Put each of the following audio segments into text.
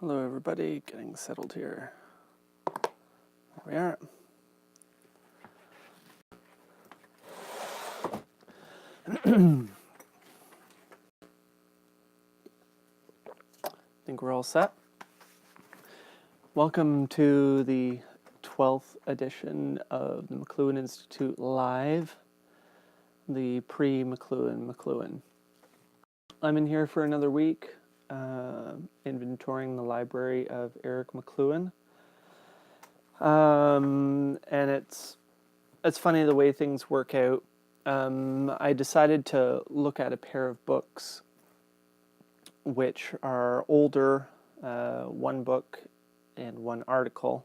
Hello everybody, getting settled here. There we are. I think we're all set. Welcome to the 12th edition of the McLuhan Institute Live, the Pre-McLuhan. I'm in here for another week, inventorying the library of Eric McLuhan. And it's funny the way things work out. I decided to look at a pair of books which are older, one book and one article,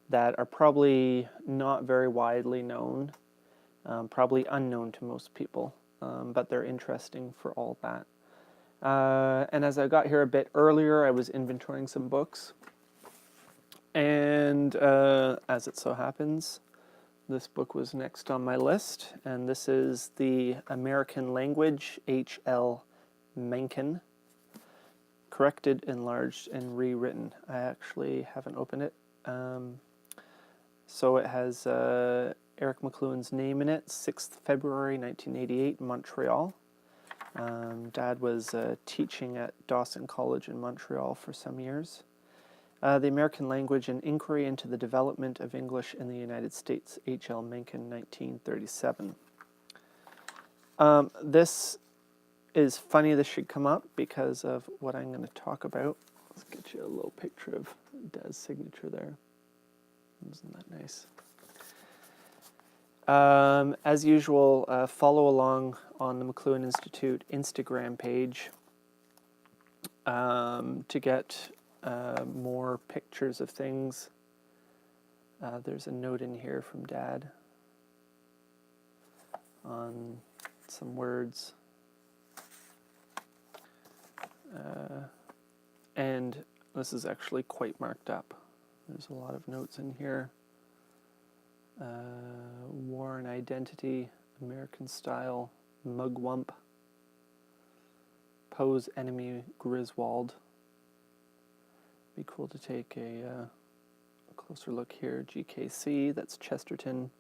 that are probably not very widely known, probably unknown to most people, but they're interesting for all that. And as I got here a bit earlier, I was inventorying some books, and as it so happens, this book was next on my list, and this is The American Language, H.L. Mencken, corrected, enlarged, and rewritten. I actually haven't opened it. So it has Eric McLuhan's name in it, 6th February 1988, Montreal. Dad was teaching at Dawson College in Montreal for some years. The American Language, An Inquiry into the Development of English in the United States, H.L. Mencken, 1937. This is funny this should come up because of what I'm going to talk about. Let's get you a little picture of Dad's signature there. Isn't that nice? As usual, follow along on the McLuhan Institute Instagram page to get more pictures of things. There's a note in here from Dad on some words. And this is actually quite marked up. There's a lot of notes in here. War and Identity, American Style, Mugwump, Poe's Enemy, Griswold. Be cool to take a closer look here. GKC, that's Chesterton,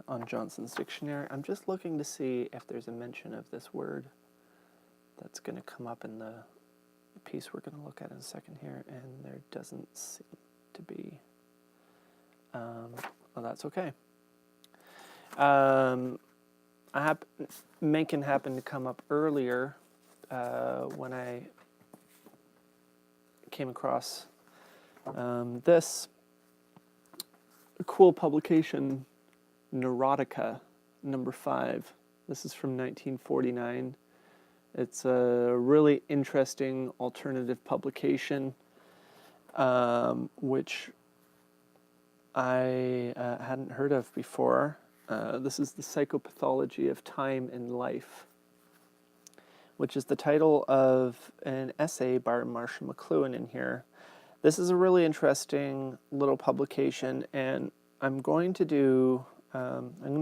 on Johnson's Dictionary. I'm just looking to see if there's a mention of this word that's going to come up in the piece we're going to look at in a second here, and there doesn't seem to be. Well, that's okay. Mencken happened to come up earlier when I came across this cool publication, Neurotica, number 5. This is from 1949. It's a really interesting alternative publication, which I hadn't heard of before. This is The Psychopathology of Time and Life, which is the title of an essay by Marshall McLuhan in here. This is a really interesting little publication, and I'm going to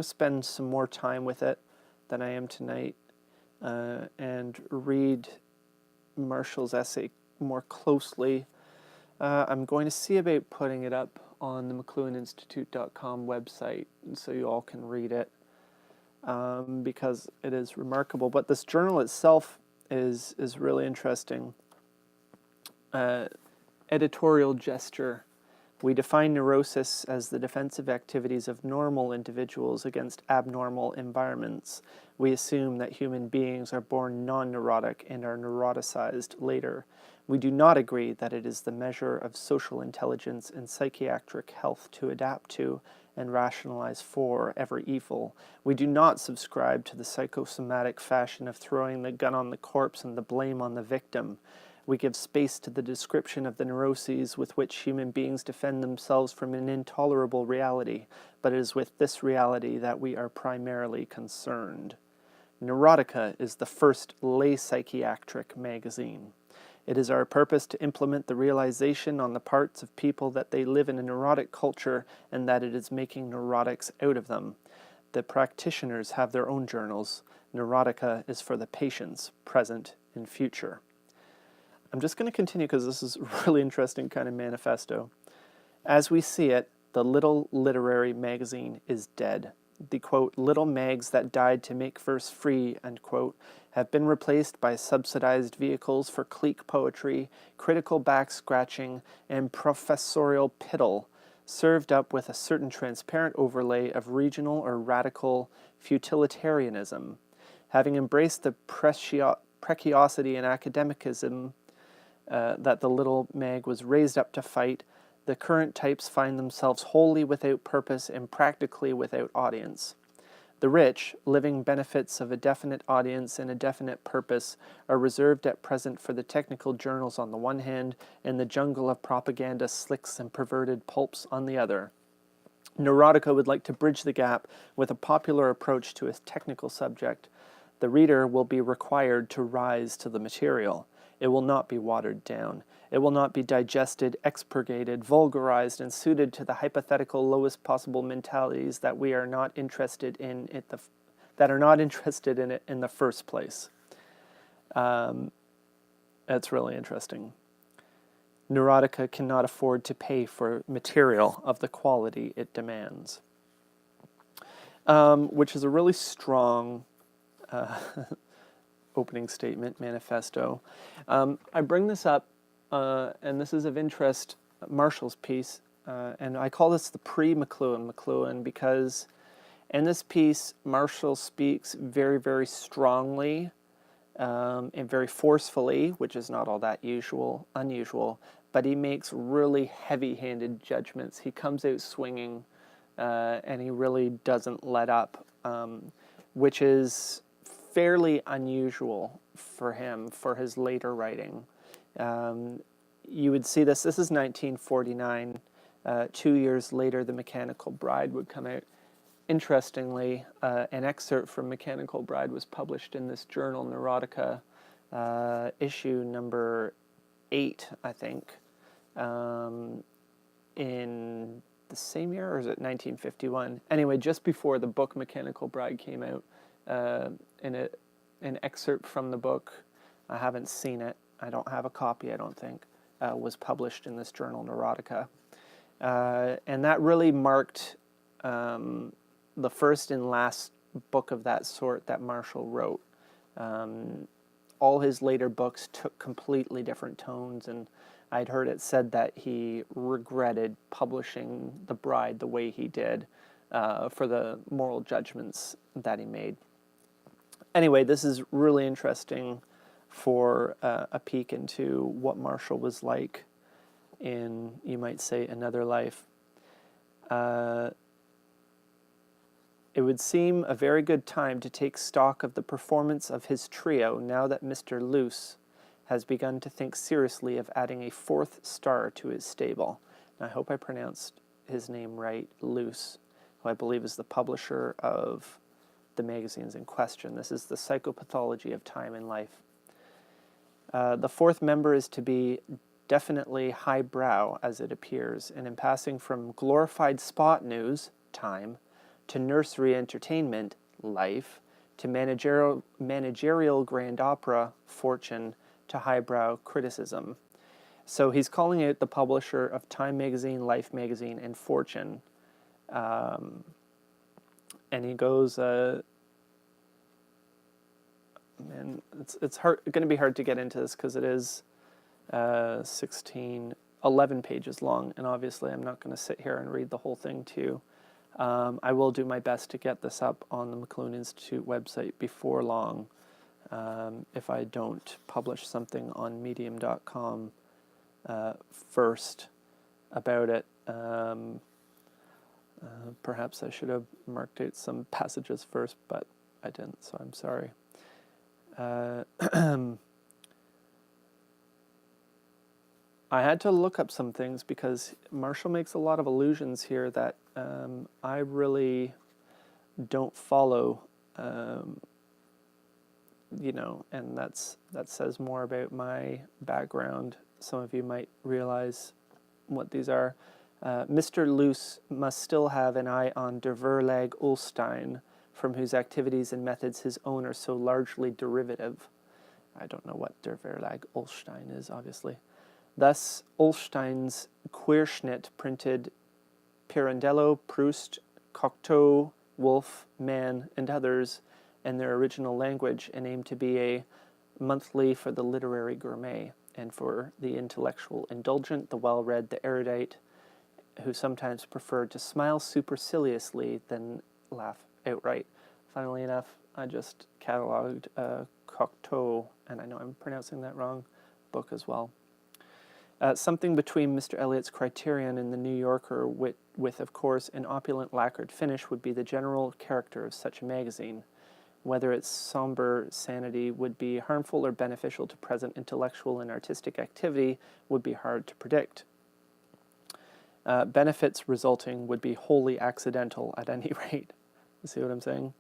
spend some more time with it than I am tonight, and read Marshall's essay more closely. I'm going to see about putting it up on the McLuhanInstitute.com website so you all can read it, because it is remarkable. But this journal itself is really interesting. Editorial gesture. We define neurosis as the defensive activities of normal individuals against abnormal environments. We assume that human beings are born non-neurotic and are neuroticized later. We do not agree that it is the measure of social intelligence and psychiatric health to adapt to and rationalize for every evil. We do not subscribe to the psychosomatic fashion of throwing the gun on the corpse and the blame on the victim. We give space to the description of the neuroses with which human beings defend themselves from an intolerable reality, but it is with this reality that we are primarily concerned. Neurotica is the first lay psychiatric magazine. It is our purpose to implement the realization on the parts of people that they live in a neurotic culture and that it is making neurotics out of them. The practitioners have their own journals. Neurotica is for the patients, present and future. I'm just going to continue because this is a really interesting kind of manifesto. As we see it, the little literary magazine is dead. The, quote, little mags that died to make verse free, end quote, have been replaced by subsidized vehicles for clique poetry, critical back-scratching, and professorial piddle, served up with a certain transparent overlay of regional or radical futilitarianism. Having embraced the preciosity and academicism that the little mag was raised up to fight, the current types find themselves wholly without purpose and practically without audience. The rich, living benefits of a definite audience and a definite purpose, are reserved at present for the technical journals on the one hand, and the jungle of propaganda slicks and perverted pulps on the other. Neurotica would like to bridge the gap with a popular approach to a technical subject. The reader will be required to rise to the material. It will not be watered down. It will not be digested, expurgated, vulgarized, and suited to the hypothetical lowest possible mentalities that we are not interested in it that are not interested in it in the first place. That's really interesting. Neurotica cannot afford to pay for material of the quality it demands. Which is a really strong opening statement, manifesto. I bring this up, and this is of interest, Marshall's piece, and I call this the Pre-McLuhan because in this piece, Marshall speaks very, very strongly and very forcefully, which is not all that unusual, but he makes really heavy-handed judgments. He comes out swinging, and he really doesn't let up, which is fairly unusual for him, for his later writing. You would see this is 1949. 2 years later, The Mechanical Bride would come out. Interestingly, an excerpt from Mechanical Bride was published in this journal, Neurotica, issue number 8, I think, in the same year, or is it 1951? Anyway, just before the book Mechanical Bride came out, an excerpt from the book, I haven't seen it, I don't have a copy, I don't think, was published in this journal, Neurotica. And that really marked the first and last book of that sort that Marshall wrote. All his later books took completely different tones, and I'd heard it said that he regretted publishing The Bride the way he did for the moral judgments that he made. Anyway, this is really interesting for a peek into what Marshall was like in, you might say, another life. It would seem a very good time to take stock of the performance of his trio now that Mr. Luce has begun to think seriously of adding a 4th star to his stable. And I hope I pronounced his name right, Luce, who I believe is the publisher of the magazines in question. This is The Psychopathology of Time and Life. The 4th member is to be definitely highbrow, as it appears, and in passing from glorified spot news, Time, to nursery entertainment, Life, to managerial grand opera, Fortune, to highbrow criticism. So he's calling out the publisher of Time magazine, Life magazine, and Fortune. And he goes, and it's going to be hard to get into this because it is 11 pages long, and obviously I'm not going to sit here and read the whole thing to you. I will do my best to get this up on the McLuhan Institute website before long, if I don't publish something on medium.com first about it. Perhaps I should have marked out some passages first, but I didn't, so I'm sorry. I had to look up some things because Marshall makes a lot of allusions here that I really don't follow, and that says more about my background. Some of you might realize what these are. Mr. Luce must still have an eye on de Verlag Ulstein, from whose activities and methods his own are so largely derivative. I don't know what Der Verlag Ulstein is, obviously. Thus, Ulstein's Querschnitt printed Pirandello, Proust, Cocteau, Wolfe, Mann, and others in their original language and aimed to be a monthly for the literary gourmet and for the intellectual indulgent, the well-read, the erudite, who sometimes preferred to smile superciliously than laugh outright. Funnily enough, I just cataloged Cocteau, and I know I'm pronouncing that wrong, book as well. Something between Mr. Eliot's Criterion and the New Yorker with, of course, an opulent lacquered finish would be the general character of such a magazine. Whether its somber sanity would be harmful or beneficial to present intellectual and artistic activity would be hard to predict. Benefits resulting would be wholly accidental at any rate. You see what I'm saying?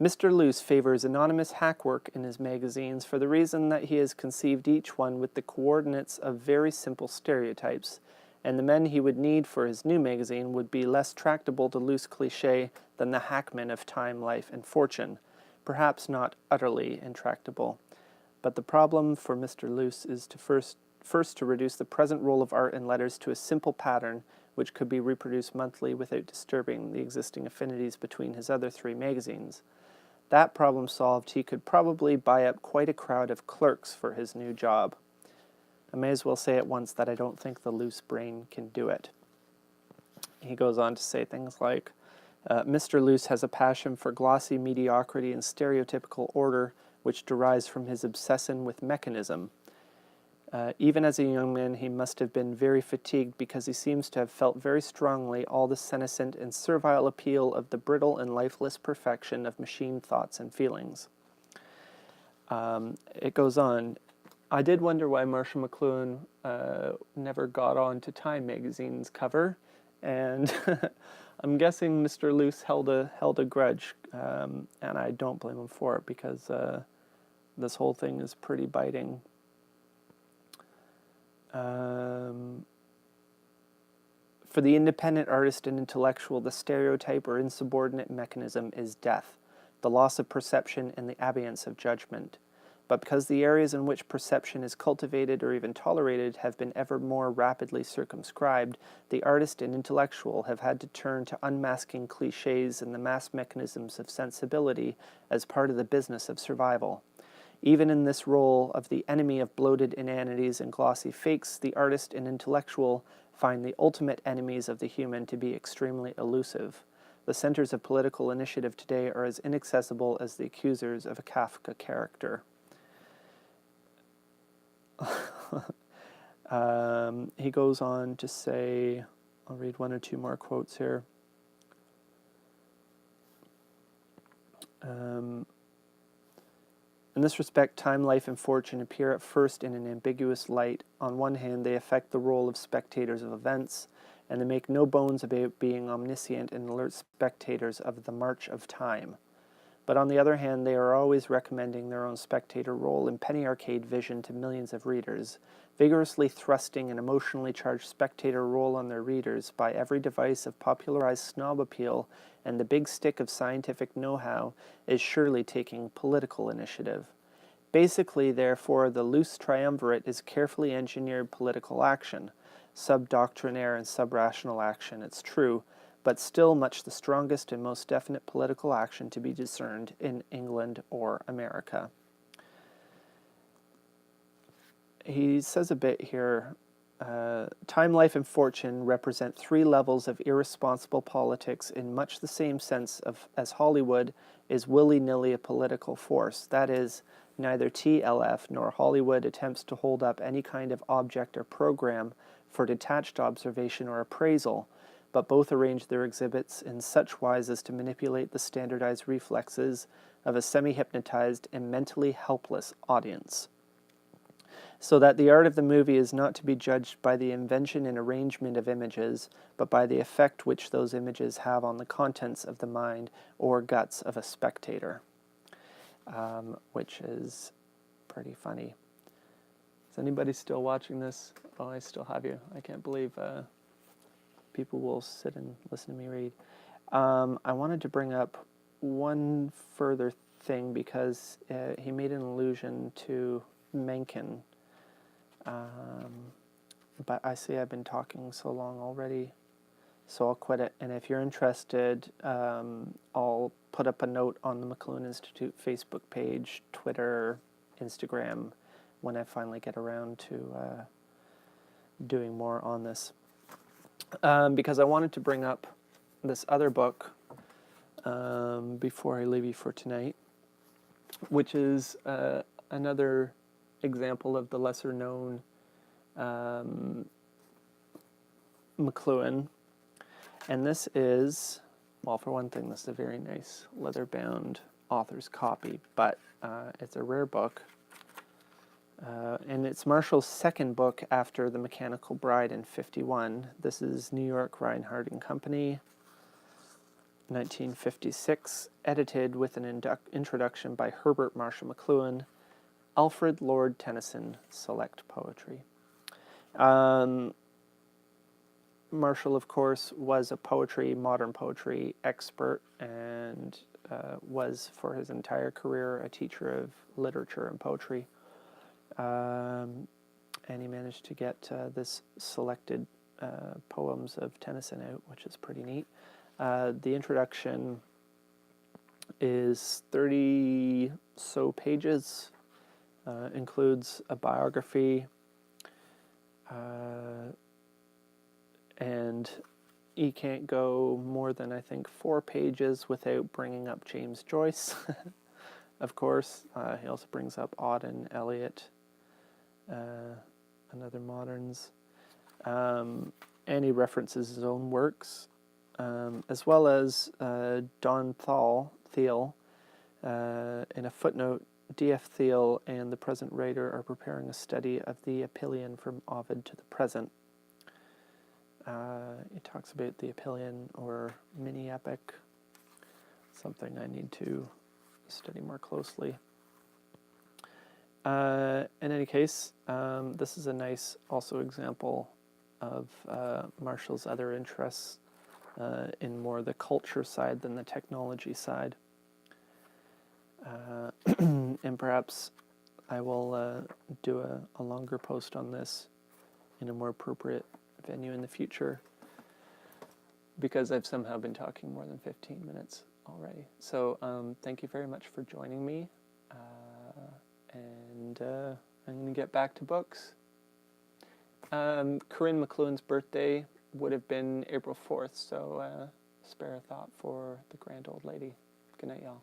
Mr. Luce favors anonymous hackwork in his magazines for the reason that he has conceived each one with the coordinates of very simple stereotypes, and the men he would need for his new magazine would be less tractable to loose cliché than the hackmen of Time, Life, and Fortune, perhaps not utterly intractable. But the problem for Mr. Luce is to first to reduce the present role of art and letters to a simple pattern which could be reproduced monthly without disturbing the existing affinities between his other three magazines. That problem solved, he could probably buy up quite a crowd of clerks for his new job. I may as well say at once that I don't think the loose brain can do it. He goes on to say things like, Mr. Luce has a passion for glossy mediocrity and stereotypical order which derives from his obsession with mechanism. Even as a young man, he must have been very fatigued because he seems to have felt very strongly all the senescent and servile appeal of the brittle and lifeless perfection of machine thoughts and feelings. It goes on. I did wonder why Marshall McLuhan never got on to Time magazine's cover, and I'm guessing Mr. Luce held a grudge, and I don't blame him for it because this whole thing is pretty biting. For the independent artist and intellectual, the stereotype or insubordinate mechanism is death, the loss of perception and the abeyance of judgment. But because the areas in which perception is cultivated or even tolerated have been ever more rapidly circumscribed, the artist and intellectual have had to turn to unmasking cliches and the mass mechanisms of sensibility as part of the business of survival. Even in this role of the enemy of bloated inanities and glossy fakes, the artist and intellectual find the ultimate enemies of the human to be extremely elusive. The centers of political initiative today are as inaccessible as the accusers of a Kafka character. He goes on to say, I'll read one or two more quotes here. In this respect, Time, Life, and Fortune appear at first in an ambiguous light. On one hand, they affect the role of spectators of events, and they make no bones about being omniscient and alert spectators of the march of time. But on the other hand, they are always recommending their own spectator role in penny arcade vision to millions of readers, vigorously thrusting an emotionally charged spectator role on their readers by every device of popularized snob appeal, and the big stick of scientific know-how is surely taking political initiative. Basically, therefore, the loose triumvirate is carefully engineered political action, sub-doctrinaire and sub-rational action, it's true, but still much the strongest and most definite political action to be discerned in England or America. He says a bit here, Time, Life, and Fortune represent three levels of irresponsible politics in much the same sense as Hollywood is willy-nilly a political force. That is, neither TLF nor Hollywood attempts to hold up any kind of object or program for detached observation or appraisal, but both arrange their exhibits in such wise as to manipulate the standardized reflexes of a semi-hypnotized and mentally helpless audience. So that the art of the movie is not to be judged by the invention and arrangement of images, but by the effect which those images have on the contents of the mind or guts of a spectator, which is pretty funny. Is anybody still watching this? Oh, I still have you. I can't believe people will sit and listen to me read. I wanted to bring up one further thing because he made an allusion to Mencken. But I see I've been talking so long already, so I'll quit it. And if you're interested, I'll put up a note on the McLuhan Institute Facebook page, Twitter, Instagram, when I finally get around to doing more on this. Because I wanted to bring up this other book before I leave you for tonight, which is another example of the lesser-known McLuhan. And this is, well, for one thing, this is a very nice leather-bound author's copy, but it's a rare book. And it's Marshall's second book after The Mechanical Bride in '51. This is New York, Reinhardt and Company, 1956, edited with an introduction by Herbert Marshall McLuhan, Alfred Lord Tennyson, Select Poetry. Marshall, of course, was a modern poetry expert, and was for his entire career a teacher of literature and poetry. And he managed to get this selected poems of Tennyson out, which is pretty neat. The introduction is 30 so pages, includes a biography, and he can't go more than, I think, 4 pages without bringing up James Joyce. Of course, he also brings up Auden, Eliot, and other moderns. And he references his own works, as well as Don Thiel. In a footnote, D.F. Thiel and the present writer are preparing a study of the Epyllion from Ovid to the present. It talks about the Epyllion, or mini-epic, something I need to study more closely. In any case, this is a nice also example of Marshall's other interests in more the culture side than the technology side. And perhaps I will do a longer post on this in a more appropriate venue in the future, because I've somehow been talking more than 15 minutes already. So thank you very much for joining me, and I'm going to get back to books. Corinne McLuhan's birthday would have been April 4th, so spare a thought for the grand old lady. Good night, y'all.